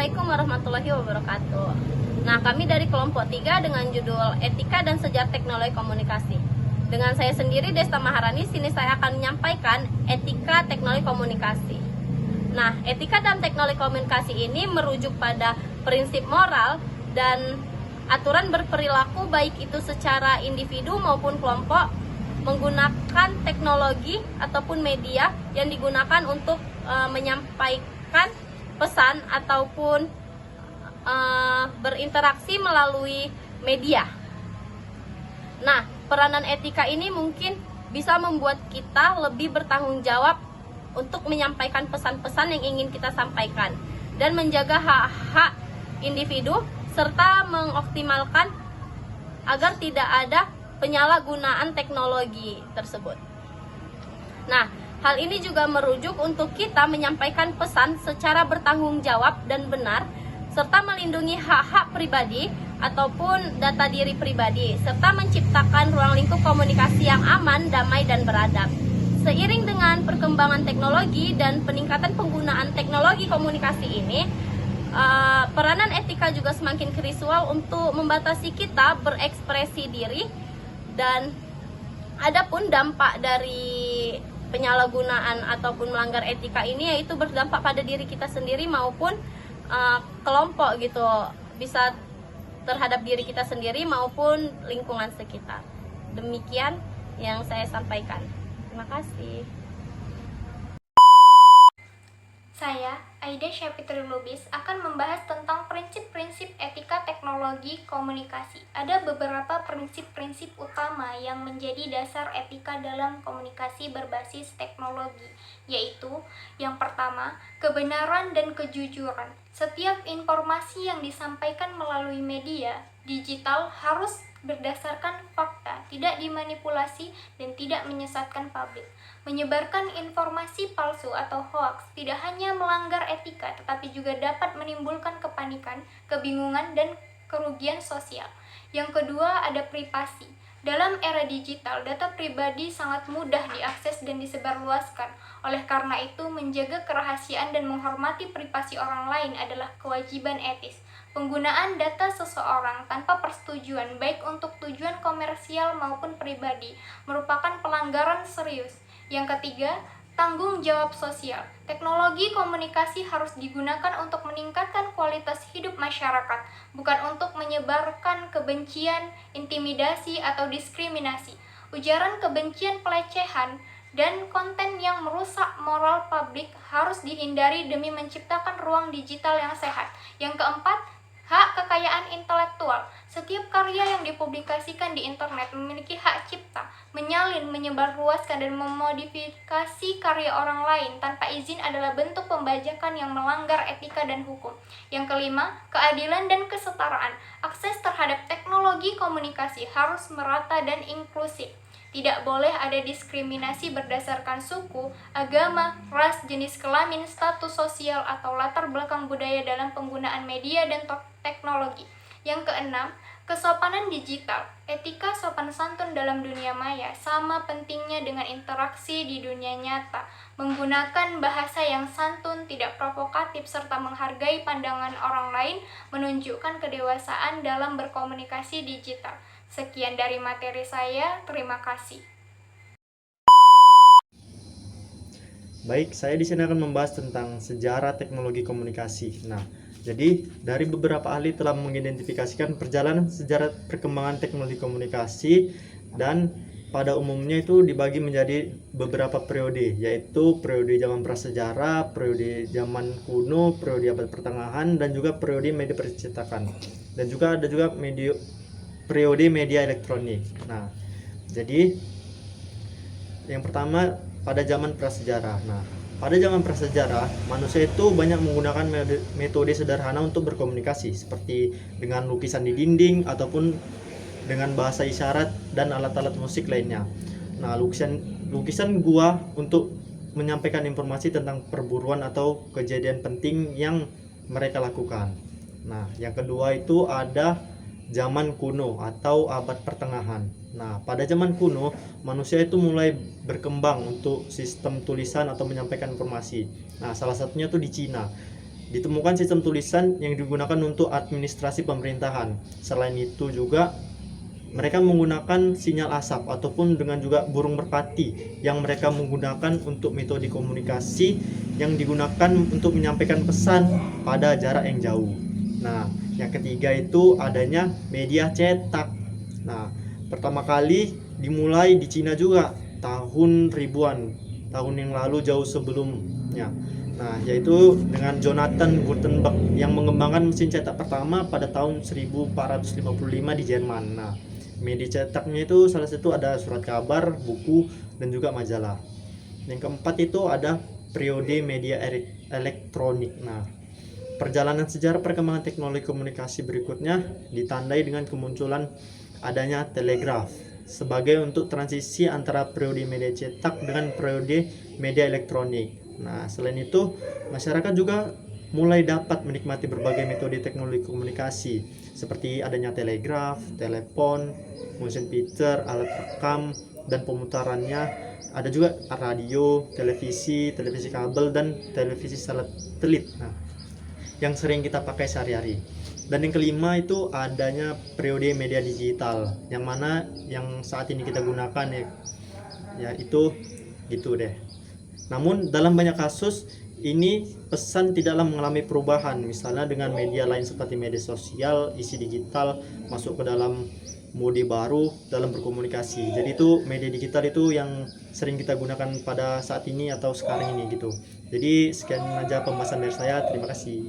Assalamualaikum warahmatullahi wabarakatuh. Nah, kami dari kelompok 3 dengan judul Etika dan Sejarah Teknologi Komunikasi. Dengan saya sendiri, Desta Maharani, sini saya akan menyampaikan etika teknologi komunikasi. Nah, etika dalam teknologi komunikasi ini merujuk pada prinsip moral dan aturan berperilaku baik itu secara individu maupun kelompok menggunakan teknologi ataupun media yang digunakan untuk menyampaikan pesan ataupun berinteraksi melalui media. Nah, peranan etika ini mungkin bisa membuat kita lebih bertanggung jawab untuk menyampaikan pesan-pesan yang ingin kita sampaikan dan menjaga hak-hak individu serta mengoptimalkan agar tidak ada penyalahgunaan teknologi tersebut. Nah, hal ini juga merujuk untuk kita menyampaikan pesan secara bertanggung jawab dan benar, serta melindungi hak-hak pribadi ataupun data diri pribadi, serta menciptakan ruang lingkup komunikasi yang aman, damai, dan beradab. Seiring dengan perkembangan teknologi dan peningkatan penggunaan teknologi komunikasi ini, peranan etika juga semakin krusial untuk membatasi kita berekspresi diri. Dan adapun dampak dari penyalahgunaan ataupun melanggar etika ini yaitu berdampak pada diri kita sendiri maupun kelompok gitu, bisa terhadap diri kita sendiri maupun lingkungan sekitar. Demikian yang saya sampaikan. Terima kasih. Saya, Aida Syafitri Lubis, akan membahas tentang prinsip-prinsip etika teknologi komunikasi. Ada beberapa prinsip-prinsip utama yang menjadi dasar etika dalam komunikasi berbasis teknologi, yaitu yang pertama, kebenaran dan kejujuran. Setiap informasi yang disampaikan melalui media digital harus berdasarkan fakta, tidak dimanipulasi dan tidak menyesatkan publik. Menyebarkan informasi palsu atau hoaks tidak hanya melanggar etika, tetapi juga dapat menimbulkan kepanikan, kebingungan, dan kerugian sosial. Yang kedua, ada privasi. Dalam era digital, data pribadi sangat mudah diakses dan disebarluaskan. Oleh karena itu, menjaga kerahasiaan dan menghormati privasi orang lain adalah kewajiban etis. Penggunaan data seseorang tanpa persetujuan, baik untuk tujuan komersial maupun pribadi, merupakan pelanggaran serius. Yang ketiga, tanggung jawab sosial. Teknologi komunikasi harus digunakan untuk meningkatkan kualitas hidup masyarakat, bukan untuk menyebarkan kebencian, intimidasi, atau diskriminasi. Ujaran kebencian, pelecehan, dan konten yang merusak moral publik harus dihindari demi menciptakan ruang digital yang sehat. Yang keempat, hak kekayaan intelektual. Setiap karya yang dipublikasikan di internet memiliki hak cipta. Menyalin, menyebarluaskan, dan memodifikasi karya orang lain tanpa izin adalah bentuk pembajakan yang melanggar etika dan hukum. Yang kelima, keadilan dan kesetaraan. Akses terhadap teknologi komunikasi harus merata dan inklusif. Tidak boleh ada diskriminasi berdasarkan suku, agama, ras, jenis kelamin, status sosial, atau latar belakang budaya dalam penggunaan media dan teknologi. Yang keenam, kesopanan digital. Etika sopan santun dalam dunia maya sama pentingnya dengan interaksi di dunia nyata. Menggunakan bahasa yang santun, tidak provokatif, serta menghargai pandangan orang lain menunjukkan kedewasaan dalam berkomunikasi digital. Sekian dari materi saya, terima kasih. Baik, saya di sini akan membahas tentang sejarah teknologi komunikasi. Nah, jadi dari beberapa ahli telah mengidentifikasikan perjalanan sejarah perkembangan teknologi komunikasi dan pada umumnya itu dibagi menjadi beberapa periode, yaitu periode zaman prasejarah, periode zaman kuno, periode abad pertengahan, dan juga periode media percetakan. Dan juga ada juga periode media elektronik. Nah, jadi yang pertama pada zaman prasejarah. Nah, pada zaman prasejarah, manusia itu banyak menggunakan metode sederhana untuk berkomunikasi, seperti dengan lukisan di dinding ataupun dengan bahasa isyarat dan alat-alat musik lainnya. Nah, lukisan gua untuk menyampaikan informasi tentang perburuan atau kejadian penting yang mereka lakukan. Nah, yang kedua itu ada zaman kuno atau abad pertengahan. Nah, pada zaman kuno, manusia itu mulai berkembang untuk sistem tulisan atau menyampaikan informasi. Nah, salah satunya tuh di Cina. ditemukan sistem tulisan yang digunakan untuk administrasi pemerintahan. Selain itu juga mereka menggunakan sinyal asap ataupun dengan juga burung merpati yang mereka menggunakan untuk metode komunikasi yang digunakan untuk menyampaikan pesan pada jarak yang jauh. Nah, yang ketiga itu adanya media cetak. Nah, pertama kali dimulai di Cina juga tahun ribuan tahun yang lalu, jauh sebelumnya. Nah, yaitu dengan Jonathan Gutenberg yang mengembangkan mesin cetak pertama pada tahun 1455 di Jerman. Nah, media cetaknya itu salah satu ada surat kabar, buku, dan juga majalah. Yang keempat itu ada periode media elektronik. Nah, perjalanan sejarah perkembangan teknologi komunikasi berikutnya ditandai dengan kemunculan adanya telegraf sebagai untuk transisi antara periode media cetak dengan periode media elektronik. Nah, selain itu, masyarakat juga mulai dapat menikmati berbagai metode teknologi komunikasi seperti adanya telegraf, telepon, motion picture, alat rekam dan pemutarannya. Ada juga radio, televisi kabel dan televisi satelit. Nah, yang sering kita pakai sehari-hari. Dan yang kelima itu adanya periode media digital, yang mana yang saat ini kita gunakan ya itu gitu deh. Namun dalam banyak kasus ini pesan tidaklah mengalami perubahan, misalnya dengan media lain seperti media sosial, isi digital masuk ke dalam mode baru dalam berkomunikasi. Jadi itu media digital itu yang sering kita gunakan pada saat ini atau sekarang ini gitu. Jadi sekian aja pembahasan dari saya. Terima kasih.